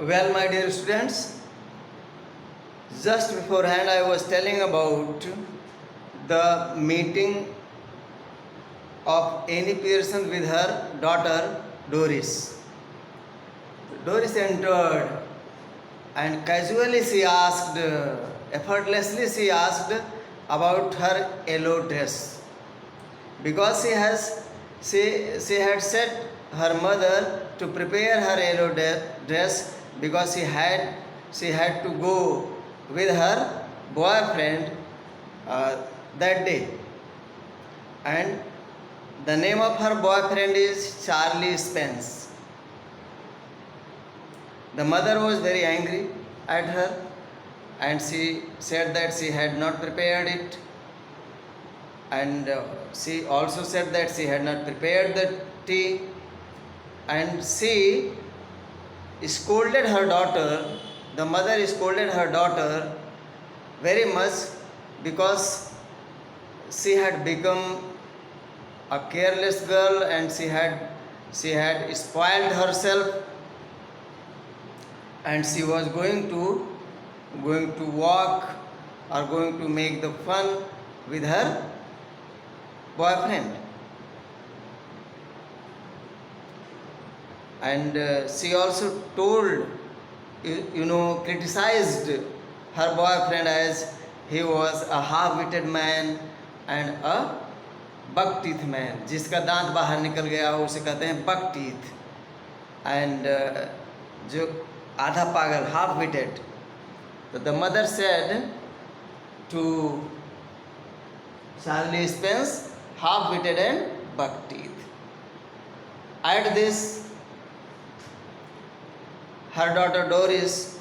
Well, my dear students, just beforehand I was telling about the meeting of Annie Pearson with her daughter Doris. Doris entered and casually she asked, effortlessly she asked about her yellow dress because she had set her mother to prepare her yellow dress because she had to go with her boyfriend that day, and the name of her boyfriend is Charlie Spence. The mother was very angry at her and she said that she had not prepared it, and she also said that she had not prepared the tea, and she scolded her daughter. The mother scolded her daughter very much because she had become a careless girl and she had spoiled herself, and she was going to walk or going to make the fun with her boyfriend, and she also told, criticized her boyfriend as he was a half-witted man and a buck teeth man. जिसका दांत बाहर निकल गया हो उसे कहते हैं buck teeth, and जो आधा पागल, half-witted. So the mother said to Charlie Spence, half-witted and buck teeth. At this, her daughter Doris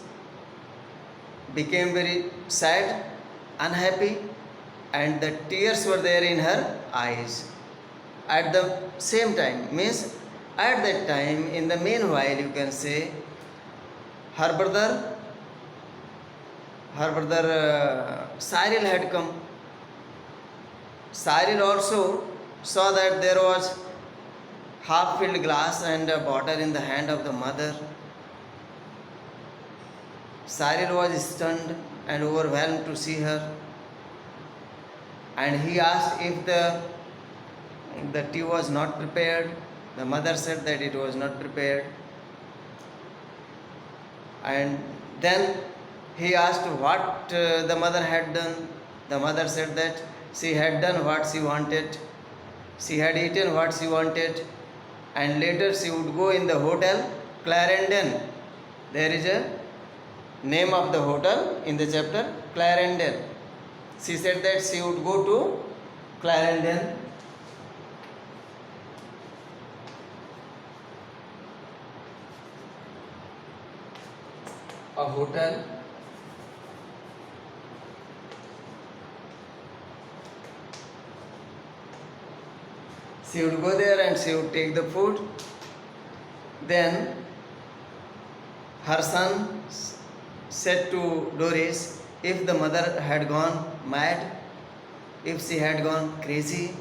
became very sad, unhappy, and the tears were there in her eyes. At the same time, means at that time, in the meanwhile, you can say, her brother Cyril had come. Cyril also saw that there was half-filled glass and a bottle in the hand of the mother. Cyril was stunned and overwhelmed to see her, and he asked if the tea was not prepared. The mother said that it was not prepared, and then he asked what the mother had done. The mother said that she had done what she wanted. She had eaten what she wanted, and later she would go in the hotel Clarendon. There is a name of the hotel in the chapter, Clarendon. She said that she would go to Clarendon, a hotel she would go there and she would take the food. Then her son said to Doris, if the mother had gone mad, if she had gone crazy,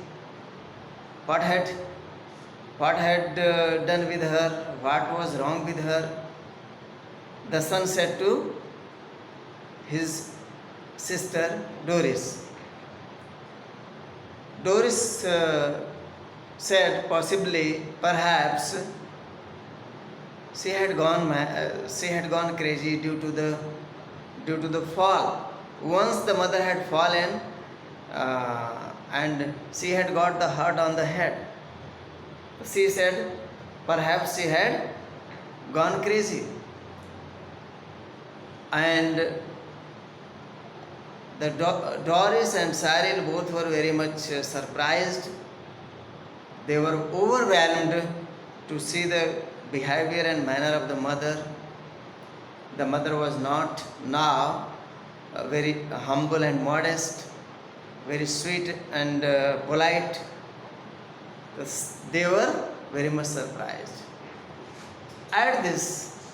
what had done with her, what was wrong with her? The son said to his sister Doris. Doris said possibly, perhaps she had gone crazy due to the fall. Once the mother had fallen and she had got the hurt on the head. She said perhaps she had gone crazy, and the Doris and Cyril both were very much surprised. They were overwhelmed to see the behavior and manner of the mother. The mother was not now very humble and modest, very sweet and polite. They were very much surprised. At this,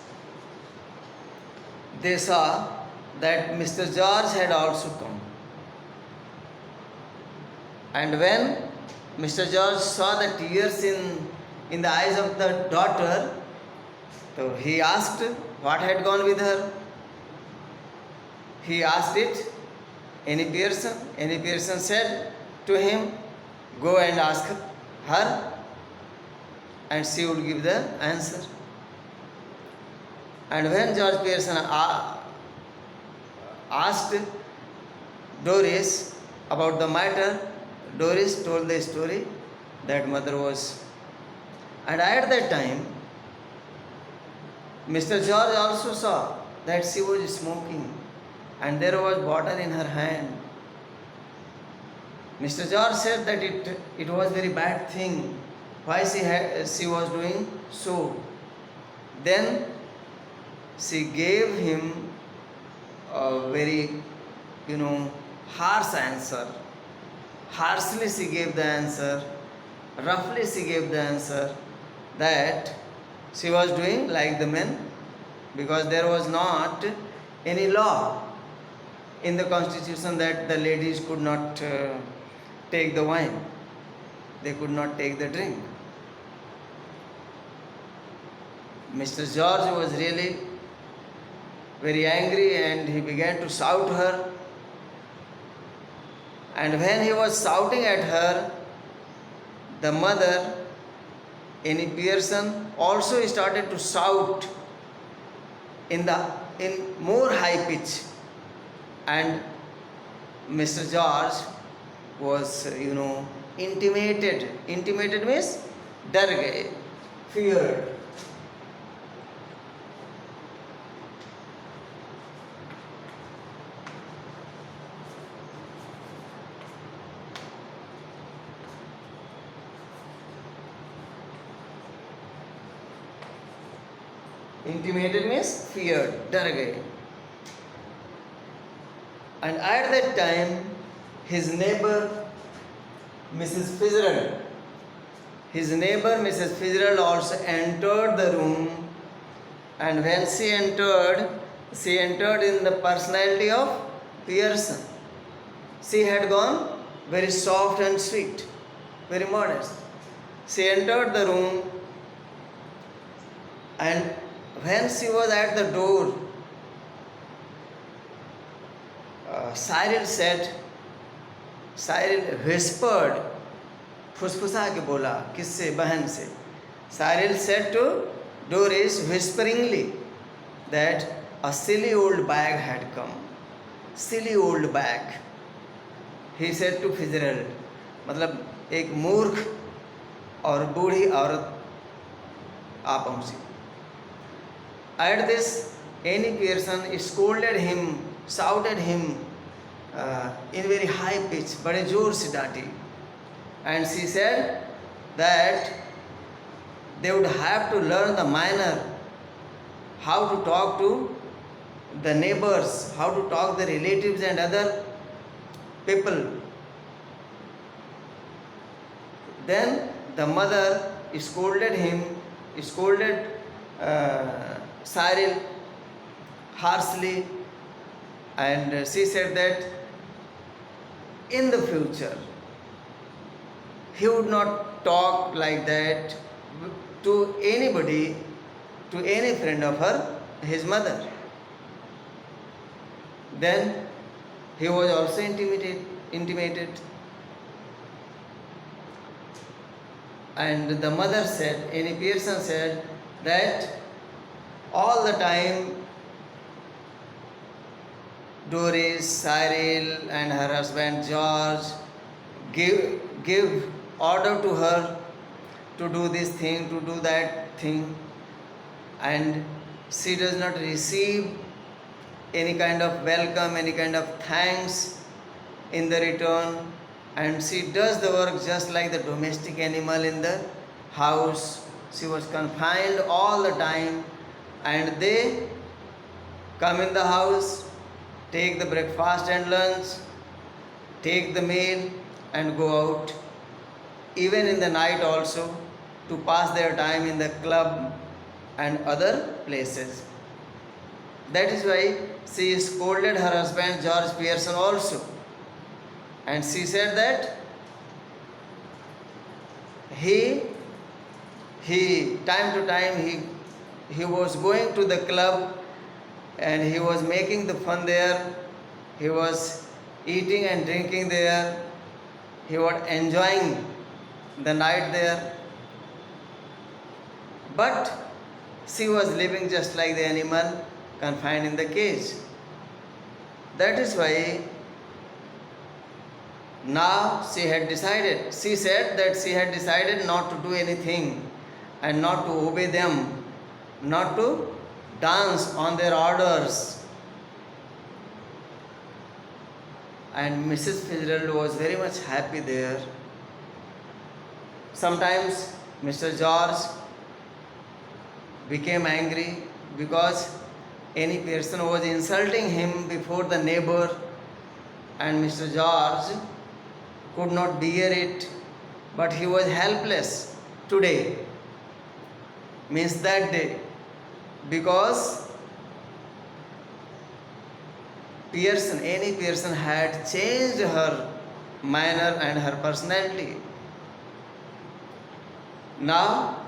they saw that Mr. George had also come. And when Mr. George saw the tears in the eyes of the daughter, So he asked what had gone with her. He asked it, any person? Any person said to him, go and ask her, and she would give the answer. And when George Pearson asked Doris about the matter, Doris told the story that mother was. And at that time, Mr. George also saw that she was smoking and there was bottle in her hand. Mr. George said that it was very bad thing. Why she was doing so? Then she gave him a very, harsh answer. Harshly she gave the answer. Roughly she gave the answer that she was doing like the men, because there was not any law in the constitution that the ladies could not take the wine. They could not take the drink. Mr. George was really very angry and he began to shout her. And when he was shouting at her, the mother, Annie Pearson, also started to shout in more high pitch. And Mr. George was, intimated. Intimated means डर गए, feared. Intimated means feared, डर गए. And at that time, his neighbor, Mrs. Fitzgerald also entered the room. And when she entered in the personality of Pearson. She had gone very soft and sweet, very modest. She entered the room, and when she was at the door, Cyril whispered, फुसफुसा के बोला, किससे? बहन से. Cyril said to Doris whisperingly that a silly old bag had come. Silly old bag. He said to Fitzgerald, मतलब एक मूर्ख और बूढ़ी औरत आ पहुंची. At this, Annie Pearson scolded him, shouted him in very high pitch, बड़े जोर से डांटी. And she said that they would have to learn the manner, how to talk to the neighbors, how to talk the relatives and other people. Then the mother scolded Cyril harshly, and she said that in the future he would not talk like that to anybody, to any friend of his mother. Then he was also intimated. And the mother said, Annie Pearson said, that all the time Doris, Cyril and her husband George give order to her to do this thing, to do that thing, and she does not receive any kind of welcome, any kind of thanks in the return, and she does the work just like the domestic animal in the house. She was confined all the time, and they come in the house, take the breakfast and lunch, take the meal and go out, even in the night also, to pass their time in the club and other places. That is why she scolded her husband George Pearson also. And she said that he time to time he he was going to the club and he was making the fun there. He was eating and drinking there. He was enjoying the night there. But she was living just like the animal confined in the cage. That is why now she said that she had decided not to do anything and not to obey them, not to dance on their orders. And Mrs. Fitzgerald was very much happy there. Sometimes Mr. George became angry because any person was insulting him before the neighbor, and Mr. George could not bear it, but he was helpless today, means that day, because any person had changed her manner and her personality. Now,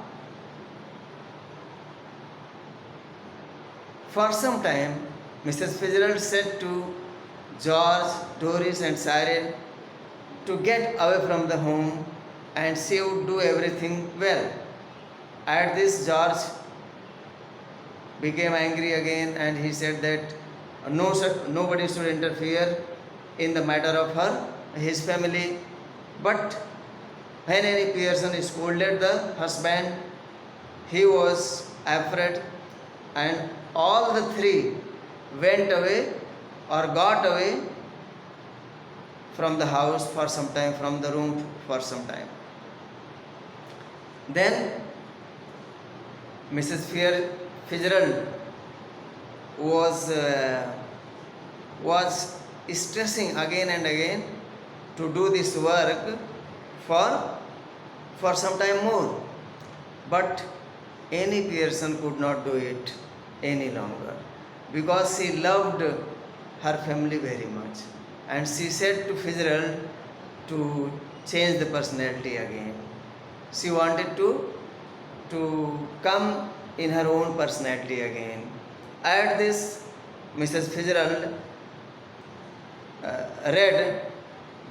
for some time, Mrs. Fitzgerald said to George, Doris, and Cyril to get away from the home and she would do everything well. At this, George became angry again and he said that nobody should interfere in the matter of his family. But when any person scolded the husband, he was afraid, and all the three went away or got away from the house for some time, from the room for some time. Then Mrs. Fitzgerald was stressing again and again to do this work for some time more, but any person could not do it any longer because she loved her family very much, and she said to Fitzgerald to change the personality again. She wanted to come in her own personality again. At this, Mrs. Fitzgerald read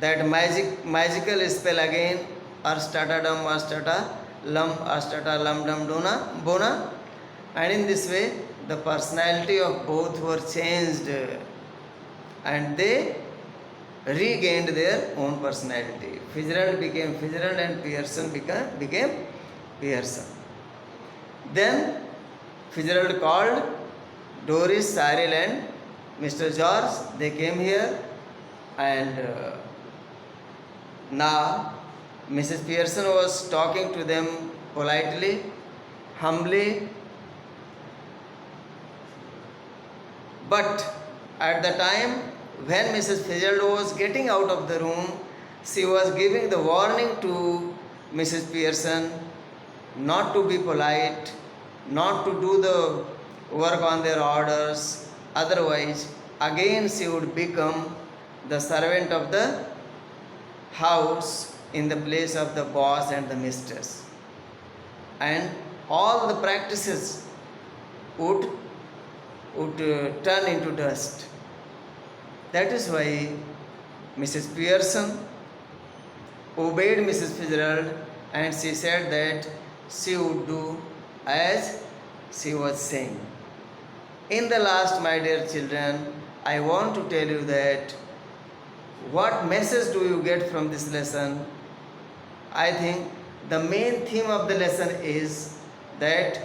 that magical spell again, Arstata dum Arstata lam Arstata lam dum dona bona, and in this way the personality of both were changed and they regained their own personality. Fitzgerald became Fitzgerald and Pearson became Pearson. Then Fitzgerald called Doris, Cyril and Mr. George. They came here, and now Mrs. Pearson was talking to them politely, humbly. But at the time when Mrs. Fitzgerald was getting out of the room, she was giving the warning to Mrs. Pearson not to be polite, not to do the work on their orders, otherwise again she would become the servant of the house in the place of the boss and the mistress, and all the practices would turn into dust. That is why Mrs. Pearson obeyed Mrs. Fitzgerald, and she said that she would do as she was saying. In the last, my dear children, I want to tell you that what message do you get from this lesson? I think the main theme of the lesson is that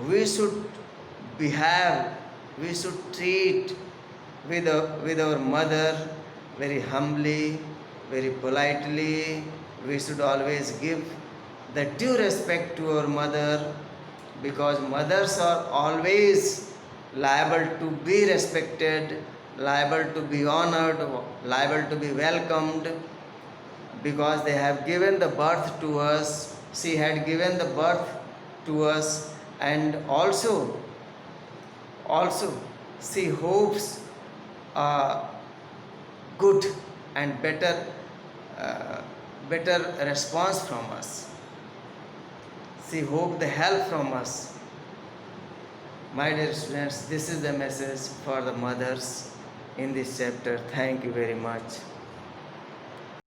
we should behave, we should treat with our mother very humbly, very politely. We should always give the due respect to our mother, because mothers are always liable to be respected, liable to be honored, liable to be welcomed, because they have given the birth to us. She had given the birth to us, and also she hopes good and better response from us. She hoped the help from us. My dear students, this is the message for the mothers in this chapter. Thank you very much.